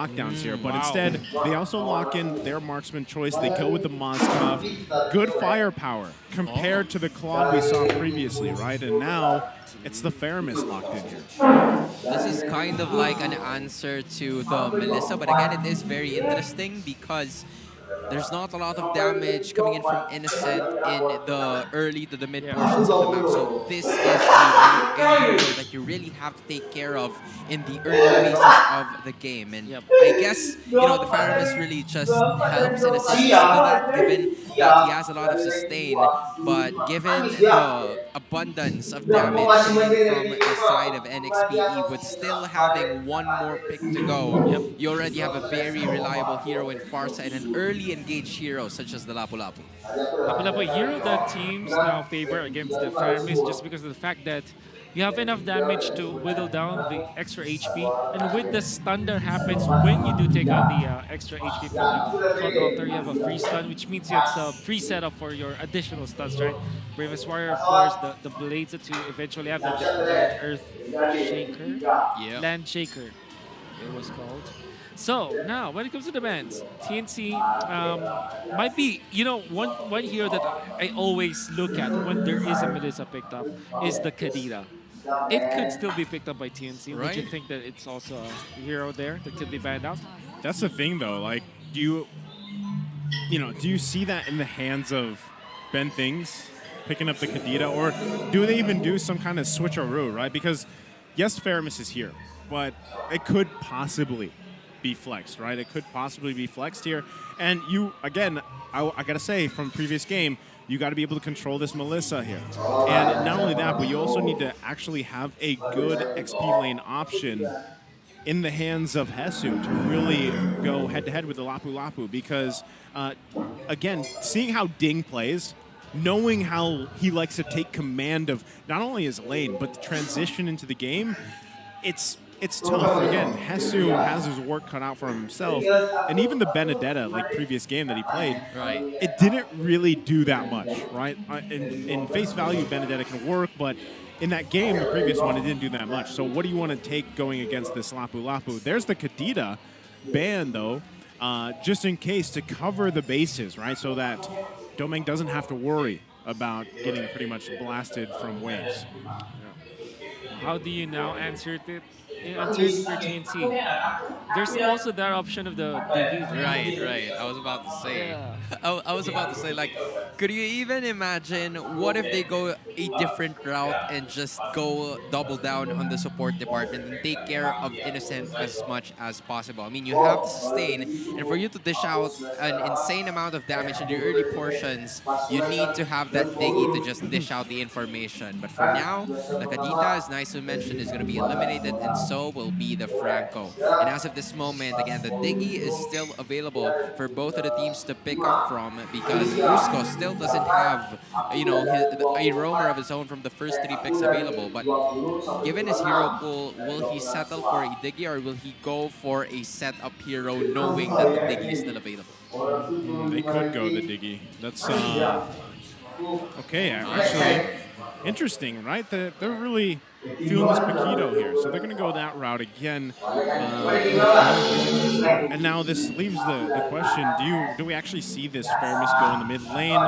lockdowns here, but instead they also lock in their marksman choice. They go with the Moskov. Good firepower compared to the Claude we saw previously, right? And now it's the Faramis locked in here. This is kind of like an answer to the Melissa, but again, it is very interesting because there's not a lot of damage coming in from Innocent in the early to the mid portions of the map. So this is a hero that you really have to take care of in the early phases of the game. And I guess, the Faramis really just helps and assists to that, given that he has a lot of sustain. But given the abundance of damage coming in from the side of NXPE, with still having one more pick to go, you already have a very reliable hero in Farsa and an early engaged hero such as the Lapu Lapu. Lapu Lapu, a hero that teams now favor against the Faramis just because of the fact that you have enough damage to whittle down the extra HP, and with the stun that happens when you do take out the extra HP from the Cloud Altar, you have a free stun, which means you have a free setup for your additional stuns, right? Bravest Warrior, of course, the blades that you eventually have, the Earth Shaker, Land Shaker, it was called. So now, when it comes to the bans, TNC might be, one hero that I always look at when there is a Melissa picked up is the Kadira. It could still be picked up by TNC. Would you think that it's also a hero there that could be banned out? That's the thing, though. Like, do you see that in the hands of Ben Things picking up the Kadira, or do they even do some kind of switcheroo, right? Because yes, Faramis is here, but it could possibly be flexed, right? It could possibly be flexed here. And you, again, I gotta say, from previous game, you got to be able to control this Melissa here. And not only that, but you also need to actually have a good XP lane option in the hands of Hesu to really go head-to-head with the Lapu Lapu. Because, again, seeing how Ding plays, knowing how he likes to take command of not only his lane, but the transition into the game, it's tough. Again, Hesu has his work cut out for himself. And even the Benedetta, like previous game that he played, it didn't really do that much, right? In face value, Benedetta can work, but in that game, the previous one, it didn't do that much. So what do you want to take going against this Lapu Lapu? There's the Kadita ban, though, just in case to cover the bases, right? So that Domeng doesn't have to worry about getting pretty much blasted from waves. How do you now answer it? Answer it for TNC. There's also that option of the Diggy. Right. I was about to say. I was about to say, like, could you even imagine what if they go a different route and just go double down on the support department and take care of Innocent as much as possible? I mean, you have to sustain, and for you to dish out an insane amount of damage in the early portions, you need to have that Diggy to just dish out the information. But for now, the Kadita, as Naisu mentioned, is going to be eliminated, and so will be the Franco. And as of this moment, again, the Diggy is still available for both of the teams to pick up from, because Brusco still doesn't have, a roamer of his own from the first 3 picks available. But given his hero pool, will he settle for a Diggy, or will he go for a setup hero knowing that the Diggy is still available? They could go the Diggy. That's okay. Actually, interesting, right? They're really feeling this Paquito here, so they're going to go that route again. And now this leaves the question: do we actually see this Faramis go in the mid lane?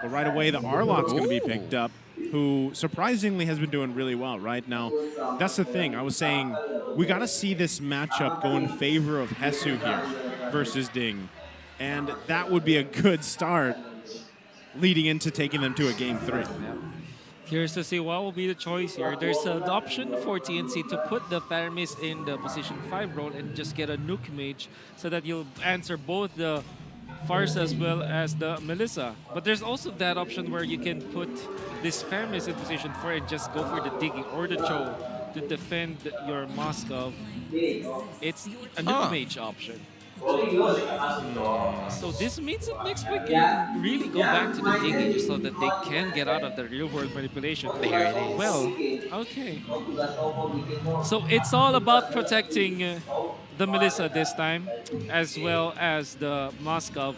But right away, the Arlot's going to be picked up, who surprisingly has been doing really well right now. That's the thing. I was saying we got to see this matchup go in favor of Hesu here versus Ding, and that would be a good start leading into taking them to a game 3. Curious to see what will be the choice here. There's an option for TNC to put the Faramis in the position 5 role and just get a nuke mage so that you'll answer both the Farsa as well as the Melissa. But there's also that option where you can put this Faramis in position 4 and just go for the Diggy or the Cho to defend your Moskov. It's a nuke mage option. So this means that NEXPLAY can really go back to the Diggy so that they can get out of the real-world manipulation. There it is. Well, okay. So it's all about protecting the Melissa this time, as well as the Moskov.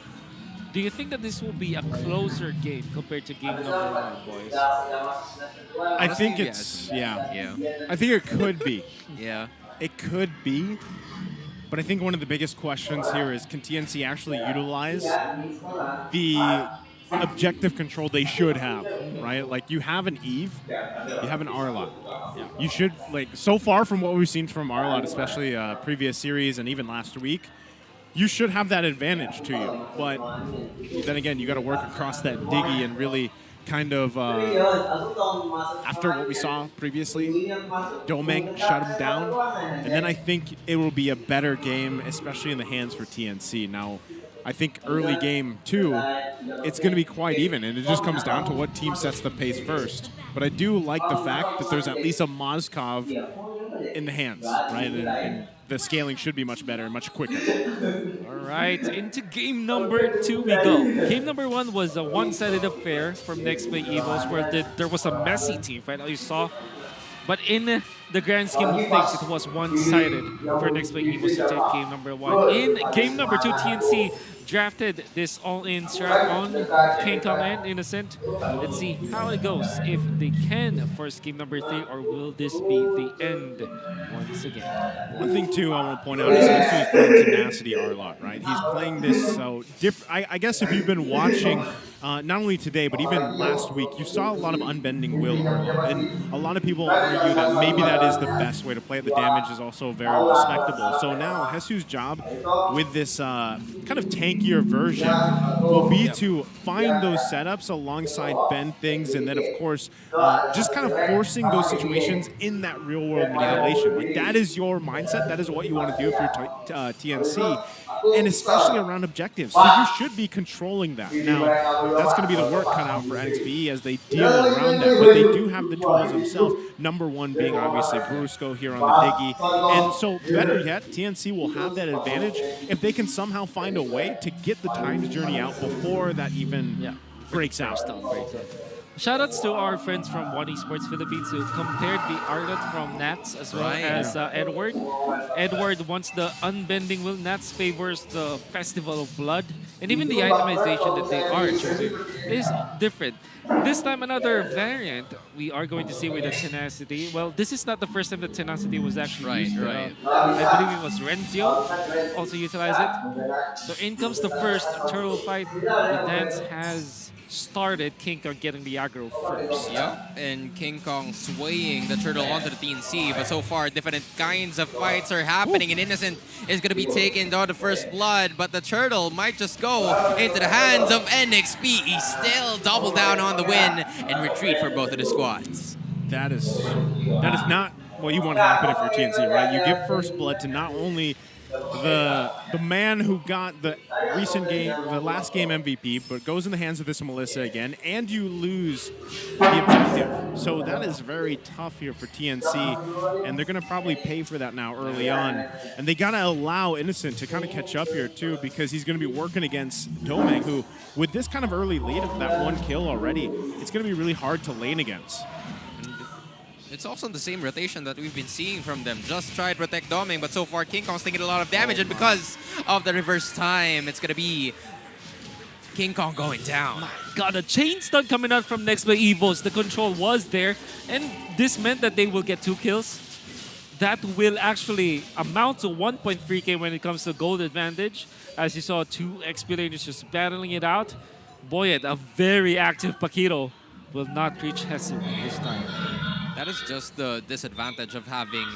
Do you think that this will be a closer game compared to game number 1, boys? I think it's, I think it could be. Yeah. It could be. But I think one of the biggest questions here is, can TNC actually utilize the objective control they should have, right? Like, you have an Eve, you have an Arlot. Yeah. You should, like, so far from what we've seen from Arlot, especially previous series and even last week, you should have that advantage to you. But then again, you got to work across that diggy and really kind of, after what we saw previously, Domeng shut him down. And then I think it will be a better game, especially in the hands for TNC. Now, I think early game 2, it's going to be quite even, and it just comes down to what team sets the pace first. But I do like the fact that there's at least a Mozkov in the hands, right? And the scaling should be much better and much quicker. All right, into game number 2 we go. Game number 1 was a one-sided affair from NEXPLAY EVOS, where there was a messy team fight, as you saw. But in the grand scheme of things, it was one-sided for NEXPLAY EVOS to take game number 1. In game number 2, TNC drafted this all-in strat on King Kong and Innocent. Let's see how it goes, if they can force game number 3, or will this be the end once again. One thing, too, I want to point out is he's playing Tenacity Arlot, right? He's playing this so different. I guess if you've been watching, not only today, but even last week, you saw a lot of Unbending Will Arlot. And a lot of people argue that maybe that is the best way to play it. The damage is also very respectable. So now, Hesu's job with this kind of tankier version will be to find those setups alongside bend things, and then, of course, just kind of forcing those situations in that real-world manipulation. Like, that is your mindset. That is what you want to do if you're TNC, and especially around objectives. So you should be controlling that. Now, that's going to be the work cut out for NXPE as they deal around that, but they do have the tools themselves, number one being obviously Brusco here on the diggy. And so, better yet, TNC will have that advantage if they can somehow find a way to get the times journey out before that even breaks out. Shoutouts to our friends from One Esports Philippines who compared the Arlot from Nats as well as Edward. Edward wants the Unbending Will. Nats favors the Festival of Blood. And even the itemization that they are choosing is different. This time, another variant we are going to see with the Tenacity. Well, this is not the first time that Tenacity was actually used. I believe it was Renzio also utilized it. So in comes the first turtle fight. The dance has started. King Kong getting the aggro first. Yep, and King Kong swaying the turtle onto the TNC, but so far different kinds of fights are happening, and Innocent is going to be taken down to first blood, but the turtle might just go into the hands of NXPE. Still double down on the win and retreat for both of the squads. That is not what you want to happen if you're TNC, right? You give first blood to not only the man who got the last game MVP, but goes in the hands of this Melissa again, and you lose the objective. So that is very tough here for TNC, and they're going to probably pay for that now early on. And they got to allow Innocent to kind of catch up here too, because he's going to be working against Domeng, who, with this kind of early lead of that 1 kill already, it's going to be really hard to lane against. It's also the same rotation that we've been seeing from them. Just try to protect Domeng, but so far King Kong's taking a lot of damage, and because of the reverse time, it's going to be King Kong going down. My God, a chain stun coming out from NEXPLAY EVOS. The control was there, and this meant that they will get 2 kills. That will actually amount to 1.3k when it comes to gold advantage. As you saw, 2 XP laners just battling it out. Boyet, a very active Paquito, will not reach Hesu this time. That is just the disadvantage of having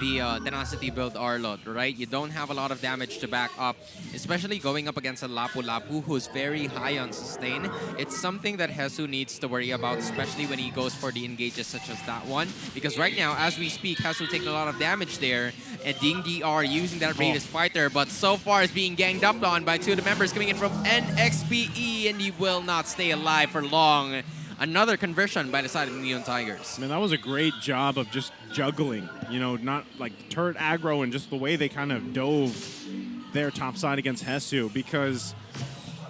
the Tenacity build Arlot, right? You don't have a lot of damage to back up, especially going up against a Lapu Lapu who's very high on sustain. It's something that Hesu needs to worry about, especially when he goes for the engages such as that one. Because right now, as we speak, Hesu taking a lot of damage there, and Ding DR using that Bravest Fighter, but so far is being ganged up on by 2 of the members coming in from NXPE, and he will not stay alive for long. Another conversion by the side of the Neon Tigers. Man, that was a great job of just juggling, you know, not like turret aggro, and just the way they kind of dove their top side against Hesu, because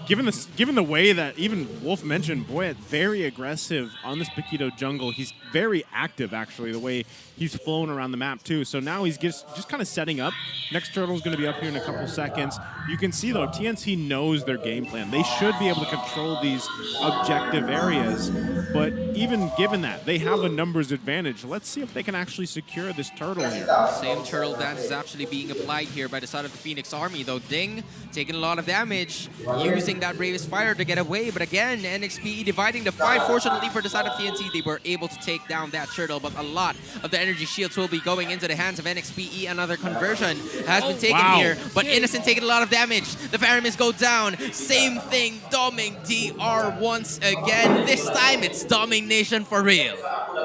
given the way that even Wolf mentioned, Boyet very aggressive on this Paquito jungle. He's very active, actually, the way he's flown around the map, too. So now he's just kind of setting up. Next turtle's going to be up here in a couple seconds. You can see, though, TNC knows their game plan. They should be able to control these objective areas. But even given that, they have a numbers advantage. Let's see if they can actually secure this turtle here. Same turtle dance is actually being applied here by the side of the Phoenix Army, though Ding taking a lot of damage, using that Bravest Fire to get away. But again, NXPE dividing the fight. Fortunately for the side of TNC, they were able to take down that turtle, but a lot of the energy shields will be going into the hands of NXPE. Another conversion has been taken here, but Innocent taking a lot of damage. The Faramis go down. Same thing, doming DR once again. This time it's domination for real.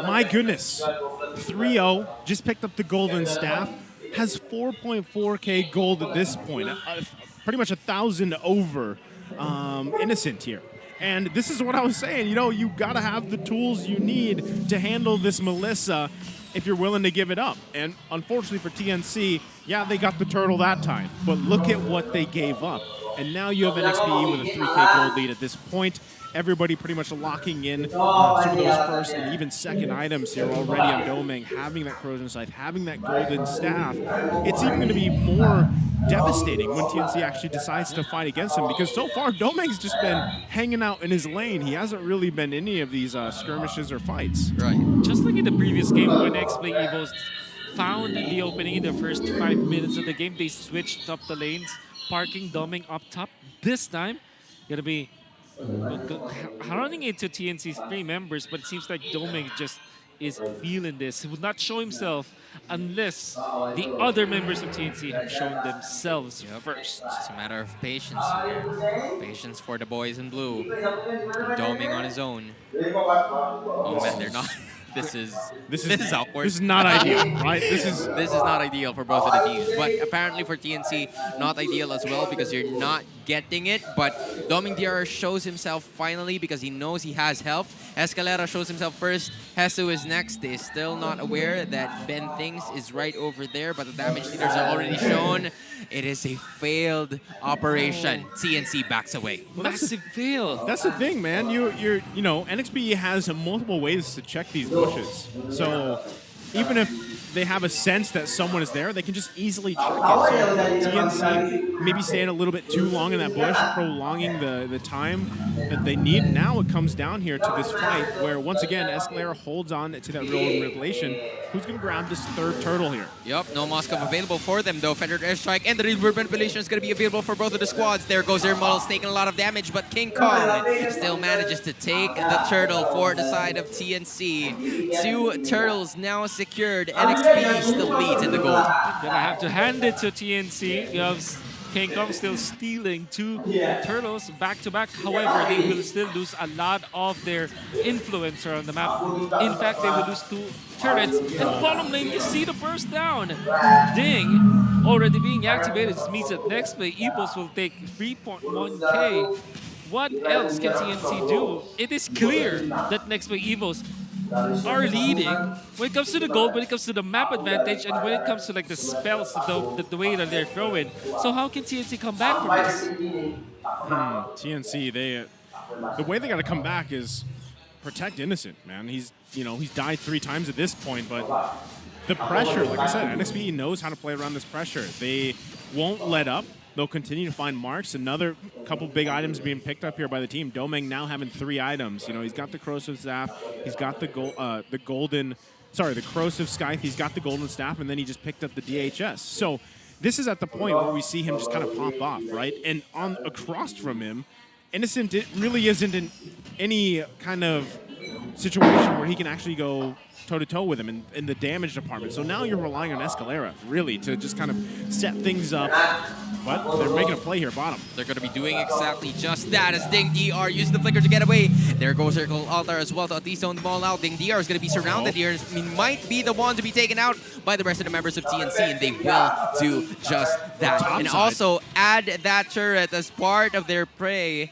My goodness. 3-0, just picked up the golden staff, has 4.4k gold at this point. Pretty much 1,000 over Innocent here. And this is what I was saying, you know, you gotta have the tools you need to handle this Melissa if you're willing to give it up. And unfortunately for TNC, yeah, they got the turtle that time, but look at what they gave up. And now you have NXPE with a 3k gold lead at this point. Everybody pretty much locking in some of those first and even second items here already on Domeng, having that corrosion scythe, having that golden staff. It's even going to be more devastating when TNC actually decides to fight against him, because so far Domeng's just been hanging out in his lane. He hasn't really been in any of these skirmishes or fights. Right. Just like in the previous game when NEXPLAY EVOS found the opening in the first 5 minutes of the game, they switched up the lanes, parking Domeng up top. This time, gonna be running into TNC's 3 members, but it seems like Domeng just is feeling this. He will not show himself unless the other members of TNC have shown themselves first. It's a matter of patience here. Patience for the boys in blue. Domeng on his own. Oh man, they're not. This is awkward. This is not ideal, right? This is not ideal for both of the teams. But apparently for TNC, not ideal as well because you're not getting it. But Domeng DR shows himself finally because he knows he has help. Escalera shows himself first. Hesu is next. They're still not aware that Ben Things is right over there, but the damage leaders are already shown. It is a failed operation. TNC backs away. Massive fail. That's the thing, man. You know, NXPE has multiple ways to check these bushes. So even if they have a sense that someone is there, they can just easily check it. So TNC maybe staying a little bit too long in that bush, prolonging the time that they need. Now it comes down here to this fight where, once again, Escalera holds on to that real regulation. Who's going to grab this third turtle here? Yup, no Moskov available for them though. Fendered Airstrike and the Reverb Manipulation is going to be available for both of the squads. There goes their models taking a lot of damage, but King Kong still manages to take the turtle for the side of TNC. 2 turtles now secured. NXPE still leads in the gold. Then I have to hand it to TNC. You have King Kong still stealing 2 turtles back to back. However, they will still lose a lot of their influence around the map. In fact, they will lose 2 turrets. And bottom lane, you see the burst down. Ding already being activated. This means that NEXPLAY EVOS will take 3.1k. What else can TNC do? It is clear that NEXPLAY EVOS are leading when it comes to the gold, when it comes to the map advantage, and when it comes to like the spells, the way that they're throwing. So how can TNC come back from this? TNC, the way they got to come back is protect Innocent, man. He's died 3 times at this point, but the pressure, like I said, NXPE knows how to play around this pressure. They won't let up. They'll continue to find marks. Another couple big items being picked up here by the team. Domeng now having 3 items. You know, he's got the corrosive staff. He's got the corrosive scythe. He's got the golden staff, and then he just picked up the DHS. So this is at the point where we see him just kind of pop off, right? And across from him, Innocent, it really isn't in any kind of situation where he can actually go toe-to-toe with him in the damage department. So now you're relying on Escalera, really, to just kind of set things up. But they're making a play here, bottom. They're going to be doing exactly just that as Ding DR uses the flicker to get away. There goes Circle Altar as well to at least zone the ball out. Ding DR is going to be surrounded here. He might be the one to be taken out by the rest of the members of TNC, and they will do just that. And also add that turret as part of their prey.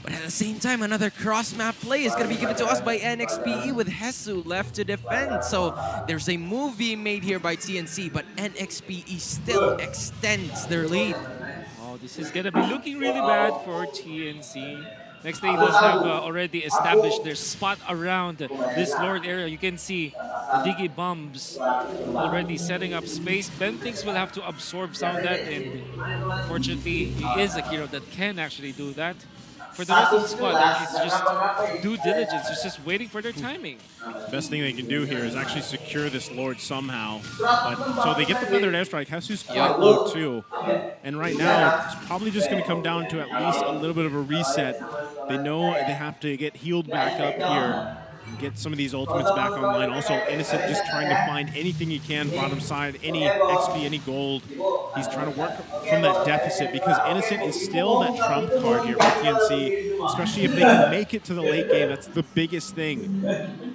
But at the same time, another cross-map play is going to be given to us by NXPE with Hesu left to defend. So there's a move being made here by TNC, but NXPE still extends their lead. Oh, this is going to be looking really bad for TNC. Next, they will have already established their spot around this Lord area. You can see the Diggy Bombs already setting up space. Ben Things will have to absorb some of that, and fortunately, he is a hero that can actually do that. for the rest of the squad, it's just due diligence. It's just waiting for their timing. Best thing they can do here is actually secure this Lord somehow. But so they get the feathered airstrike. Hesu's quite low too. And right now, it's probably just going to come down to at least a little bit of a reset. They know they have to get healed back up here, get some of these ultimates back online. Also, Innocent just trying to find anything he can bottom side, any XP, any gold. He's trying to work from that deficit because Innocent is still that trump card here for TNC, especially if they can make it to the late game. That's the biggest thing.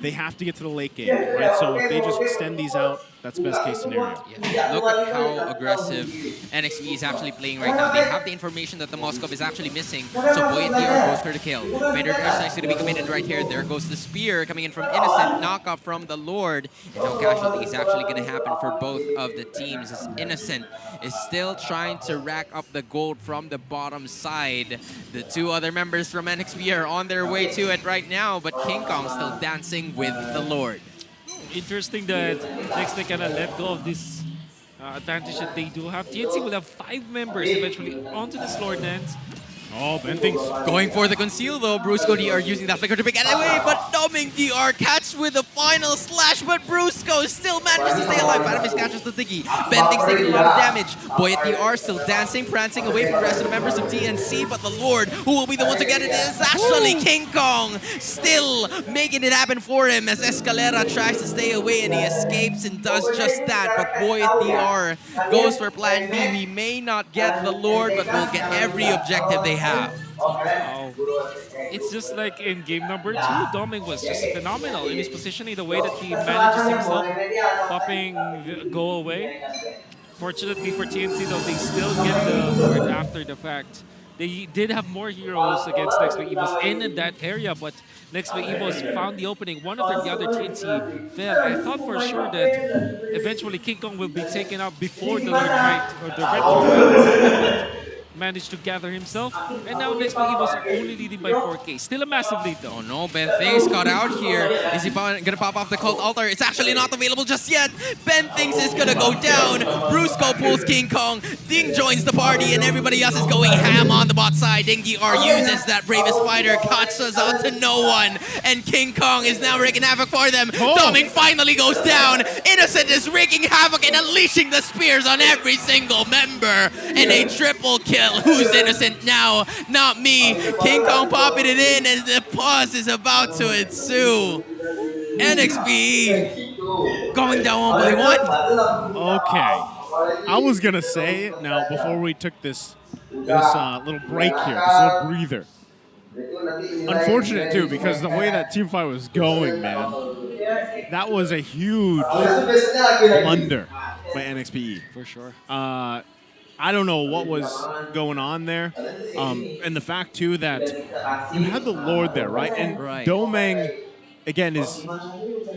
They have to get to the late game, right? So if they just extend these out, that's best case scenario. Yeah. Look at how aggressive NXPE is actually playing right now. They have the information that the Moskov is actually missing, so Boy DR goes for the kill. Feathered airstrike's going to be committed right here. There goes the spear coming in from Innocent, knockoff from the Lord, and no casualty is actually going to happen for both of the teams as Innocent is still trying to rack up the gold from the bottom side. The two other members from NXPE are on their way to it right now, but King Kong still dancing with the Lord. Interesting that NextPlay kind of let go of this advantage that they do have. TNC will have 5 members eventually onto this Lord dance. Oh, Bentings. Going for the conceal though, Brusco DR using that flicker to pick it away, but Doming DR catch with the final slash, but Brusco still manages to stay alive. Badamis catches the Thingy. Bentings taking a lot of damage. Boy at DR still dancing, prancing away from the rest of the members of TNC, but the Lord, who will be the one to get it, is actually King Kong, still making it happen for him as Escalera tries to stay away and he escapes and does just that, but Boy at DR goes for plan B. We may not get the Lord, but we'll get every objective they have. Oh. It's just like in game number 2, Doming was just phenomenal in his positioning, the way that he manages himself, popping go away. Fortunately for TNC though, they still get the Lord after the fact. They did have more heroes against NEXPLAY EVOS in that area, but NEXPLAY EVOS found the opening. One after the other, TNC fell. I thought for sure that eventually King Kong will be taken out before the Lord fight, or the Red Lord fight. Managed to gather himself, and now NEXPLAY EVOS are only leading by 4K. Still a massive lead though. Oh no, Ben Things got out here. Is he gonna pop off the cult altar? It's actually not available just yet. Ben Things is gonna go down. Brusco pulls King Kong. Ding joins the party, and everybody else is going ham on the bot side. Dingy R uses that bravest fighter, cuts us out to no one, and King Kong is now wreaking havoc for them. Doming finally goes down. Innocent is wreaking havoc and unleashing the spears on every single member, and a triple kill. Who's Innocent now? Not me. King Kong popping it in, and the pause is about to ensue. NXPE going down 1 by 1. Okay. I was going to say, now, before we took this little break here, this little breather. Unfortunate, too, because the way that team fight was going, man, that was a huge blunder by NXPE. For sure. I don't know what was going on there. And the fact, too, that you had the Lord there, right? And Domeng, again,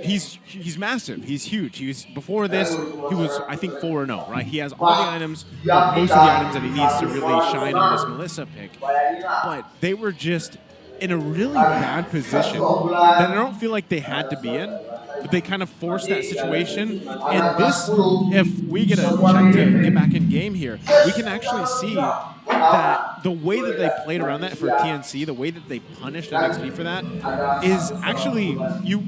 he's massive. He's huge. Before this, he was, I think, 4-0, right? He has all the items, most of the items that he needs to really shine on this Melissa pick. But they were just in a really bad position that I don't feel like they had to be in. But they kind of forced that situation. And this, if we get a check to get back in game here, we can actually see that the way that they played around that for TNC, the way that they punished NXP for that, is actually,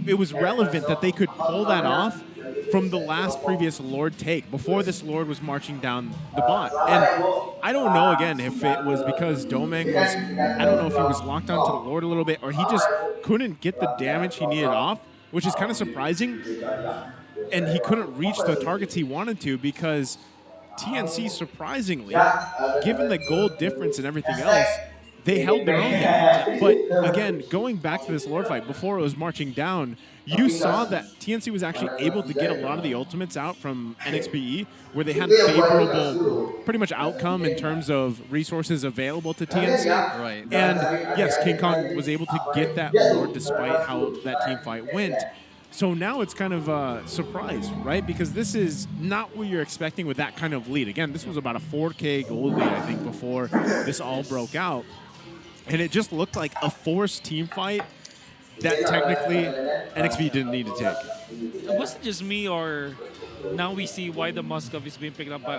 it was relevant that they could pull that off from the last previous Lord take, before this Lord was marching down the bot. And I don't know, again, if it was because Domeng was, I don't know if he was locked onto the Lord a little bit, or he just couldn't get the damage he needed off, which is kind of surprising. And he couldn't reach the targets he wanted to because TNC, surprisingly, given the gold difference and everything else, they held their own there. But again, going back to this Lord fight, before it was marching down, you saw that TNC was actually able to get a lot of the ultimates out from NXPE, where they had favorable, pretty much outcome in terms of resources available to TNC. Right. And yes, King Kong was able to get that Lord despite how that team fight went. So now it's kind of a surprise, right? Because this is not what you're expecting with that kind of lead. Again, this was about a 4K gold lead, I think, before this all broke out. And it just looked like a forced team fight that technically NXP didn't need to take. It wasn't just me or now we see why the Moskov is being picked up by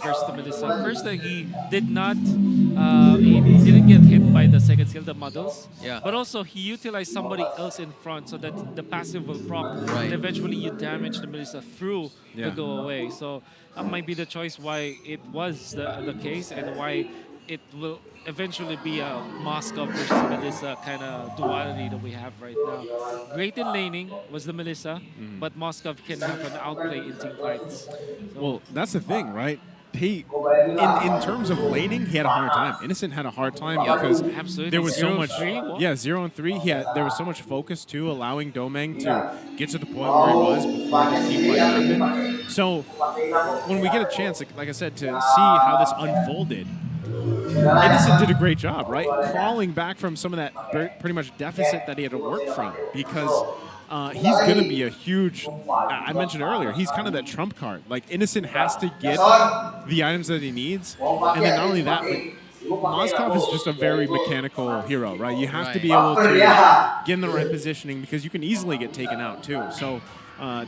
versus the Melissa. First, he did not, he didn't get hit by the second skill, the models. Yeah. But also he utilized somebody else in front so that the passive will proc, Right. and eventually you damage the Melissa through Yeah. the go away. So that might be the choice why it was the case and why it will eventually be a Moscow versus Melissa kind of duality that we have right now. Great in laning was the Melissa, but Moscow can have an outplay in team fights. So, Well, that's the thing, right? He, in terms of laning, he had a hard time. Innocent had a hard time because absolutely. there was so 0-3, much. what? Yeah, 0-3. There was so much focus too, allowing Domeng to get to the point where he was before this team fight happened. So when we get a chance, like I said, to see how this unfolded, Innocent did a great job, right? Crawling back from some of that pretty much deficit that he had to work from, because he's going to be a huge, I mentioned earlier, he's kind of that trump card. Like, Innocent has to get the items that he needs, and then not only that, but Moskov is just a very mechanical hero, right? You have to be able to get in the right positioning because you can easily get taken out too. So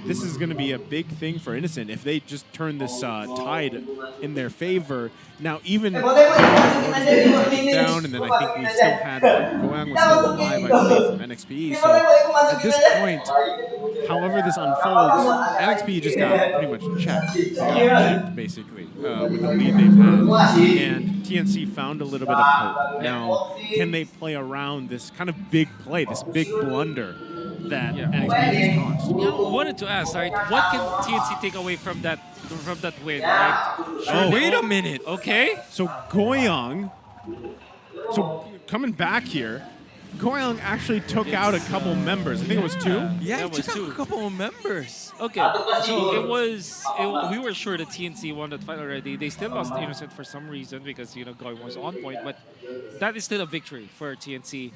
this is going to be a big thing for Innocent if they just turn this tide in their favor. Now, even down, and then I think we still had Goyang was still alive, I believe, from NXPE. So at this point, however this unfolds, NXPE just got pretty much checked basically, with the lead they've had. And TNC found a little bit of hope. Now, can they play around this kind of big play, this big blunder that NXPE has caused? you know, wanted to ask, right? What can TNC take away from that win, right? Oh, Wait a minute. Okay. So Goyang, coming back here, Goyang actually took out a couple members. I think it was two. Yeah, That it was took out two. a couple of members. Okay, so we were sure the TNC won that fight already. They still lost Innocent for some reason because, you know, Goy was on point, but that is still a victory for TNC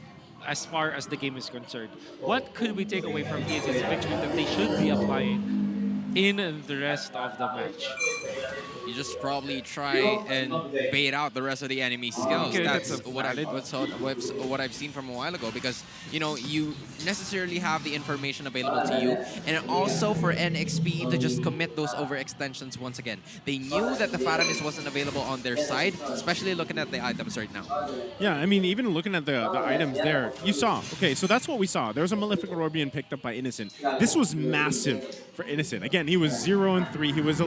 as far as the game is concerned. What could we take away from TNC's victory that they should be applying in the rest of the match? You just probably try and bait out the rest of the enemy skills. Okay, that's that's a what valid- what I've seen from a while ago, because you know you necessarily have the information available to you, and also for NXP to just commit those overextensions once again. They knew that the Faramis wasn't available on their side, especially looking at the items right now. Yeah, I mean, even looking at the items there, you saw. Okay, so that's what we saw. There was a Malefic Orb being picked up by Innocent. This was massive for Innocent. Again, he was 0-3. He was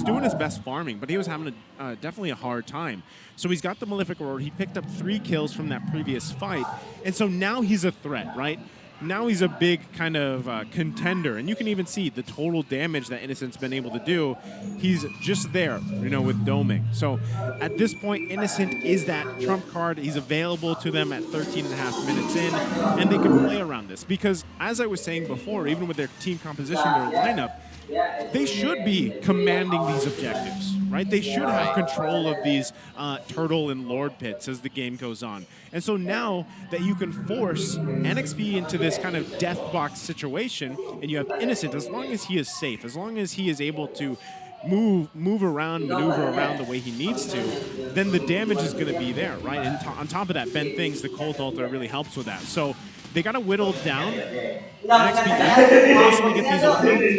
doing his best farming, but he was having definitely a hard time. So he's got the Malefic Orb. He picked up 3 kills from that previous fight, and so now he's a threat, right? Now he's a big kind of contender, and you can even see the total damage that Innocent's been able to do. He's just there, you know, with Doming. So at this point, Innocent is that trump card. He's available to them at 13.5 minutes in, and they can play around this because, as I was saying before, even with their team composition, their lineup, they should be commanding these objectives, right? They should have control of these turtle and lord pits as the game goes on. And so now that you can force NXP into this kind of death box situation, and you have Innocent, as long as he is safe, as long as he is able to move around, maneuver around the way he needs to, then the damage is going to be there, right? And on top of that, Ben Things, the Cold Altar really helps with that. So they got to whittle down NXP, possibly get these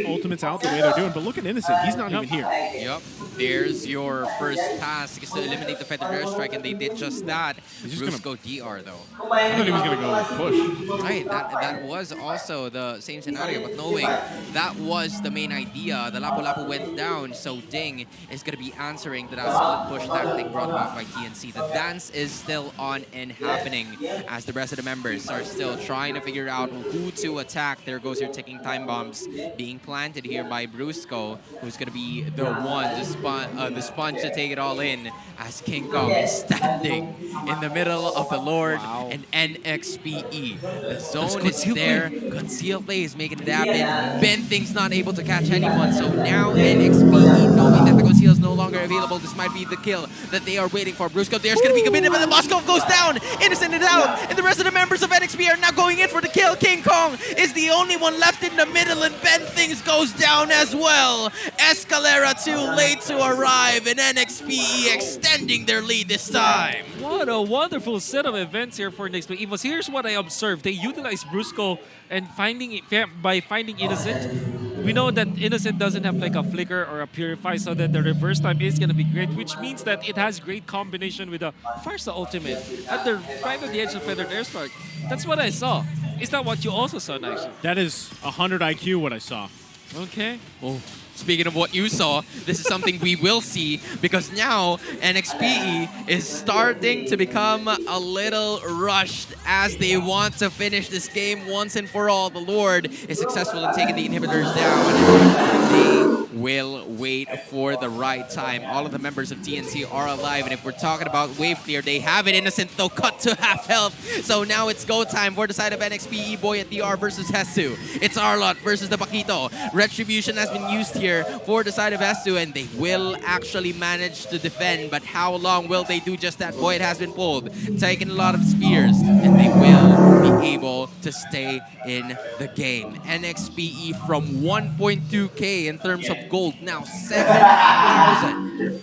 ultimates out the way they're doing. But look at Innocent. He's not even here. Yep. There's your first task, is to eliminate the Feather Airstrike, and they did just that. He's just Bruce go DR though. I thought he was going to go push. Right, that was also the same scenario, but knowing that was the main idea, the Lapu Lapu went down, so Ding is going to be answering to that split push tactic brought about by TNC. The dance is still on and happening as the rest of the members are still trying to figure out who to attack. There goes your ticking time bombs being planted here by Brusco, who's going to be the one, the sponge to take it all in, as King Kong is standing in the middle of the Lord and NXPE. The zone is there. Concealed play is making it happen. Ben Thing's not able to catch anyone, so now NXPE, knowing that the conceal is no longer available, this might be the kill that they are waiting for. Brusco there's going to be committed, but the Moscow goes down. Innocent is out, and the rest of the members of NXP are now going in for the kill. King Kong is the only one left in the middle, and Ben Things goes down as well. Escalera too late to arrive, and NXPE extending their lead this time. What a wonderful set of events here for NEXPLAY EVOS. Here's what I observed. They utilized Brusco and by finding Innocent. we know that Innocent doesn't have like a flicker or a purify, so that the reverse time is gonna be great, which means that it has great combination with the Farsa ultimate at the right at the edge of Feathered Airstrike. That's what I saw. Is that what you also saw, Naisu? That is 100 IQ what I saw. Okay. Oh, speaking of what you saw, this is something we will see because now NXPE is starting to become a little rushed as they want to finish this game once and for all. The Lord is successful in taking the inhibitors down. They will wait for the right time. All of the members of TNC are alive, and if we're talking about wave clear, they have it. Innocent though cut to half health, so now it's go time for the side of NXPE Boy at DR versus Hestu. It's Arlot versus the Paquito. Retribution has been used here for the side of Hestu, and they will actually manage to defend, but how long will they do just that? Boy, it has been pulled, taking a lot of spears, and they will be able to stay in the game. NXPE from 1.2k in terms of gold, now 7,000.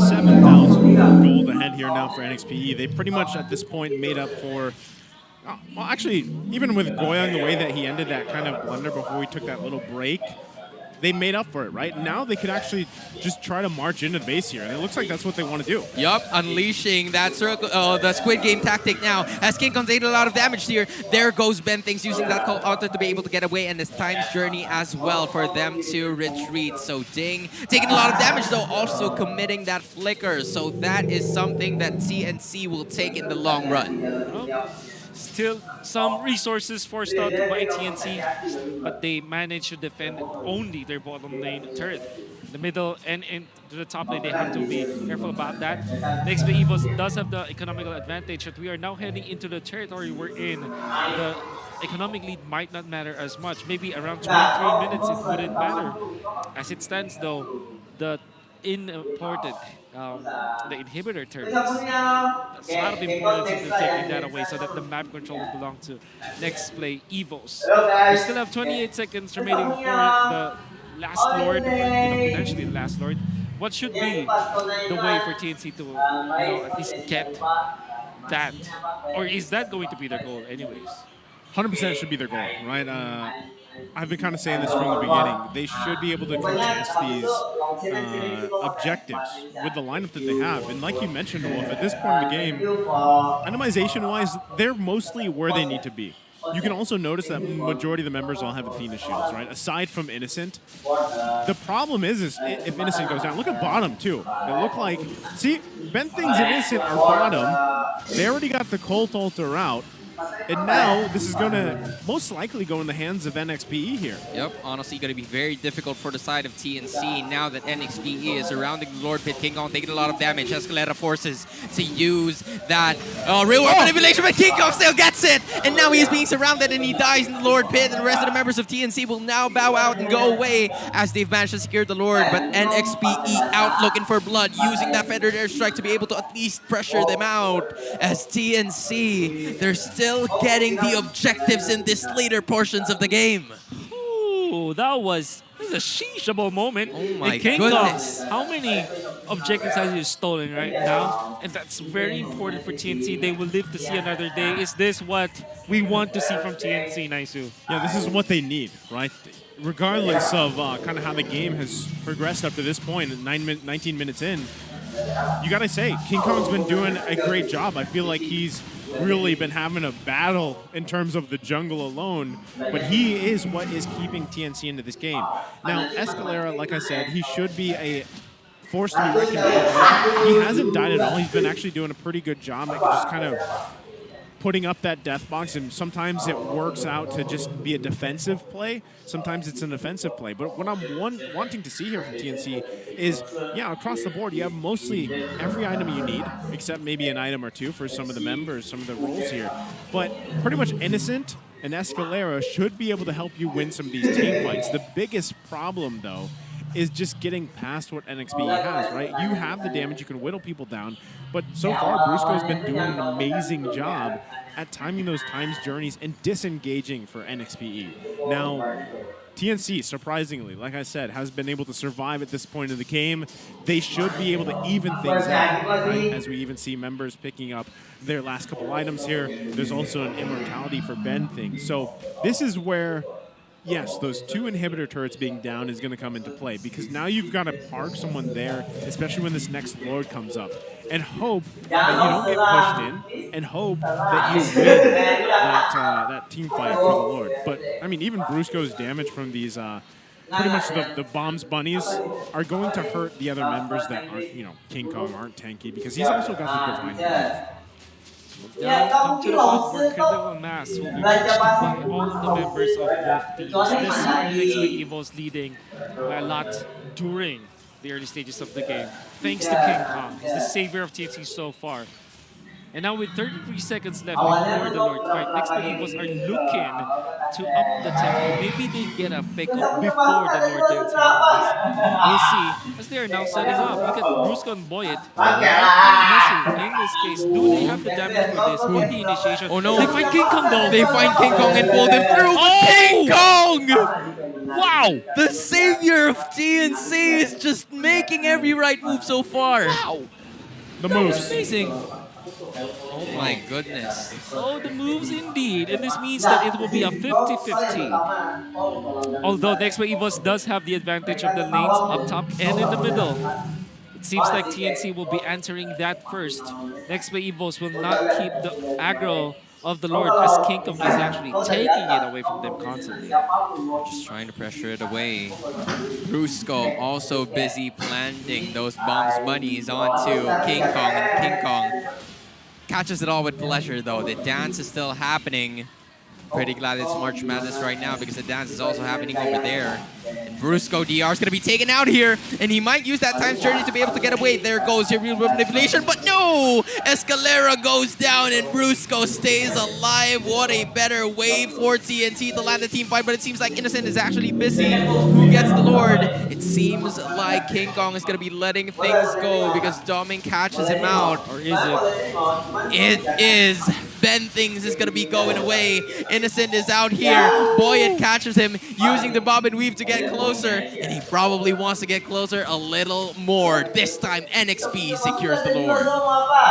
7,000 gold ahead here now for NXPE. They pretty much at this point made up for, well, actually, even with Goyang, the way that he ended that kind of blunder before we took that little break, they made up for it, right? Now they could actually just try to march into the base here, and it looks like that's what they want to do. Yup, unleashing that circle, the Squid Game tactic now. As King Kong's taking a lot of damage here, there goes Ben Things using that call auto to be able to get away, and this Time's Journey as well for them to retreat. So Ding taking a lot of damage though, also committing that flicker. So that is something that TNC will take in the long run. Well, still some resources forced out by TNC, but they managed to defend only their bottom lane turret. The middle and into the top lane, they have to be careful about that. NEXPLAY EVOS does have the economical advantage that we are now heading into the territory we're in. The economic lead might not matter as much. Maybe around 23 minutes it wouldn't matter. As it stands though, the imported the inhibitor turrets. That's a lot of importance into taking that away so that the map control will belong to NEXPLAY EVOS. We still have 28 seconds remaining for the last Lord, or potentially the last Lord. What should be the way for TNC to at least get that? Or is that going to be their goal anyways? 100% should be their goal, right? I've been kind of saying this from the beginning. They should be able to contest these objectives with the lineup that they have. And like you mentioned, Wolf, at this point in the game, itemization-wise, they're mostly where they need to be. You can also notice that majority of the members all have Athena shields, right? Aside from Innocent. The problem is if Innocent goes down, look at bottom too. It look like, see, Ben Things and Innocent are bottom. They already got the Colt Altar out. And now this is going to most likely go in the hands of NXPE here. Yep, honestly going to be very difficult for the side of TNC now that NXPE is surrounding the Lord Pit. King Kong taking a lot of damage. Escalera forces to use that real world manipulation, but King Kong still gets it! And now he is being surrounded and he dies in the Lord Pit, and the rest of the members of TNC will now bow out and go away as they've managed to secure the Lord, but NXPE out looking for blood, using that Feathered Airstrike to be able to at least pressure them out as TNC, they're still getting the objectives in this later portions of the game. Ooh, that was a sheeshable moment. Oh my King goodness. Kong, how many objectives has he stolen right now? And that's very important for TNC. They will live to see another day. Is this what we want to see from TNC, Naisu? Yeah, this is what they need, right? Regardless of kind of how the game has progressed up to this point, 19 minutes in, you got to say, King Kong's been doing a great job. I feel like he's really been having a battle in terms of the jungle alone, but he is what is keeping TNC into this game. Now, Escalera, like I said, he should be a force to be reckoned with. He hasn't died at all. He's been actually doing a pretty good job at just kind of putting up that death box, and sometimes it works out to just be a defensive play. Sometimes it's an offensive play. But what I'm wanting to see here from TNC is, yeah, across the board, you have mostly every item you need, except maybe an item or two for some of the members, some of the roles here. But pretty much Innocent and Escalera should be able to help you win some of these team fights. The biggest problem, though, is just getting past what NXPE has, right? You have the damage, you can whittle people down, but so far, Brusco's been doing an amazing job at timing those times journeys and disengaging for NXPE. Now, TNC, surprisingly, like I said, has been able to survive at this point of the game. They should be able to even things out, right? As we even see members picking up their last couple items here. There's also an immortality for Ben thing. So this is where yes, those 2 inhibitor turrets being down is going to come into play because now you've got to park someone there, especially when this next Lord comes up, and hope that you don't get pushed in, and hope that you win that team fight for the Lord. But I mean, even Brusco's damage from these pretty much the bombs bunnies are going to hurt the other members that aren't, King Kong aren't tanky because he's also got the divine buff. Now, come to the point where critical mass will be reached by all of the members of both teams. This time, NXPLE EVOS leading by a lot during the early stages of the game. Thanks to King Kong. He's the savior of TNC so far. And now with 33 seconds left before the Lord fight, NXPLE EVOS are looking to up the tempo. Maybe they get a pick-up before the Lord dance happens. We'll see as they are now setting up. Look at Brusco and Boyet. In this case, do they have the damage for this? With the initiation. Oh no. They find King Kong though. They find King Kong and pull them through. King Kong! Wow! The savior of TNC is just making every right move so far. Wow! The moves. Amazing. Oh my goodness. Oh, the moves indeed. And this means that it will be a 50-50. Although NXPLE EVOS does have the advantage of the lanes up top and in the middle. It seems like TNC will be answering that first. NXPLE EVOS will not keep the aggro of the Lord as King Kong is actually taking it away from them constantly. Just trying to pressure it away. Brusco also busy planting those bombs bunnies onto King Kong, and King Kong catches it all with pleasure though. The dance is still happening. Pretty glad it's March Madness right now because the dance is also happening over there. And Brusco DR is going to be taken out here, and he might use that time's journey to be able to get away. There goes your real manipulation, but no! Escalera goes down and Brusco stays alive. What a better way for TNT to land the team fight, but it seems like Innocent is actually busy. Who gets the Lord? It seems like King Kong is going to be letting things go because Doming catches him out. Or is it? It is. Ben Things is going to be going away. Innocent is out here. Boyet catches him using the bob and weave to get closer. And he probably wants to get closer a little more. This time, NXP secures the Lord.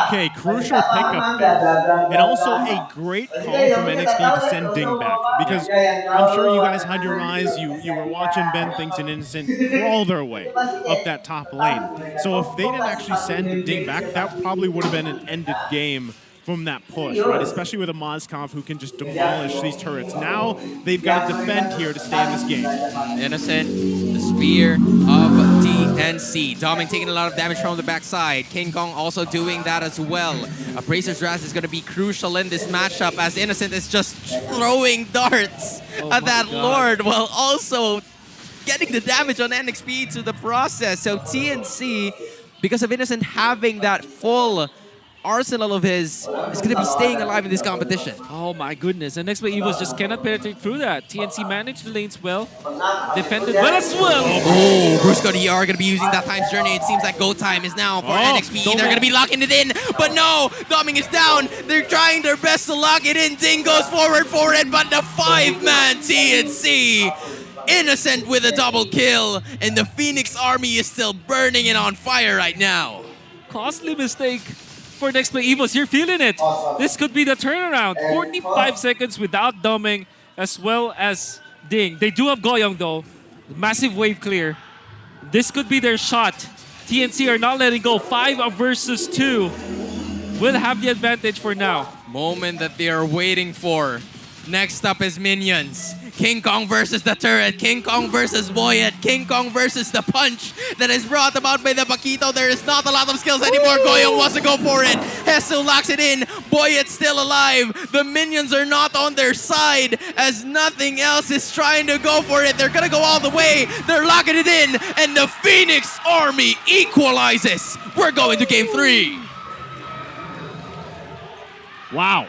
Okay, crucial pickup there. And also a great call from NXP to send Ding back. Because I'm sure you guys had your eyes. You were watching Ben Things and Innocent crawl their way up that top lane. So if they didn't actually send Ding back, that probably would have been an ended game from that push, right? Especially with a Mozkov who can just demolish these turrets. Now they've got to defend here to stay in this game. Innocent, the spear of TNC. Doming taking a lot of damage from the backside. King Kong also doing that as well. Bracer's Wrath is going to be crucial in this matchup as Innocent is just throwing darts at that Lord while also getting the damage on NXP to the process. So TNC, because of Innocent having that full arsenal of his, is going to be staying alive in this competition. Oh my goodness. And NXPLE EVOS just cannot penetrate through that. TNC managed the lanes well, defended well as well. Oh, Brusco DR going to be using that time's journey. It seems like go time is now for NXPE. They're going to be locking it in, but no, Doming is down. They're trying their best to lock it in. Ding goes forward for it, but the 5-man TNC. Innocent with a double kill, and the Phoenix army is still burning and on fire right now. Costly mistake for NXPLE EVOS. You're feeling it. This could be the turnaround. 45 seconds without Doming as well as Ding. They do have Goyong though. Massive wave clear. This could be their shot. TNC are not letting go. 5 versus 2 will have the advantage for now. Moment that they are waiting for. Next up is Minions. King Kong versus the turret. King Kong versus Boyet. King Kong versus the punch that is brought about by the Paquito. There is not a lot of skills anymore. Goyo wants to go for it. Hesu locks it in. Boyet's still alive. The Minions are not on their side as nothing else is trying to go for it. They're going to go all the way. They're locking it in. And the Phoenix Army equalizes. We're going to game 3. Wow.